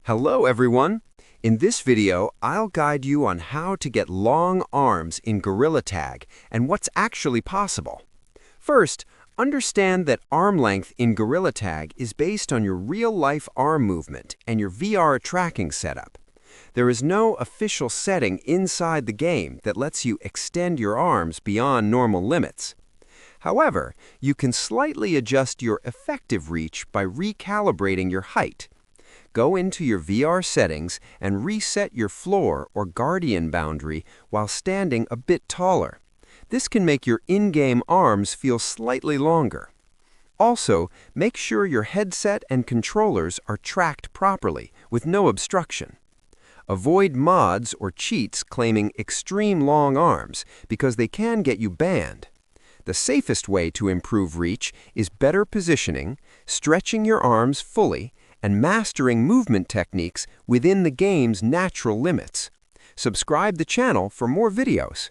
Hello everyone! In this video, I'll guide you on how to get long arms in Gorilla Tag and what's actually possible. First, understand that arm length in Gorilla Tag is based on your real-life arm movement and your VR tracking setup. There is no official setting inside the game that lets you extend your arms beyond normal limits. However, you can slightly adjust your effective reach by recalibrating your height. Go into your VR settings and reset your floor or guardian boundary while standing a bit taller. This can make your in-game arms feel slightly longer. Also, make sure your headset and controllers are tracked properly with no obstruction. Avoid mods or cheats claiming extreme long arms because they can get you banned. The safest way to improve reach is better positioning, stretching your arms fully, and mastering movement techniques within the game's natural limits. Subscribe the channel for more videos.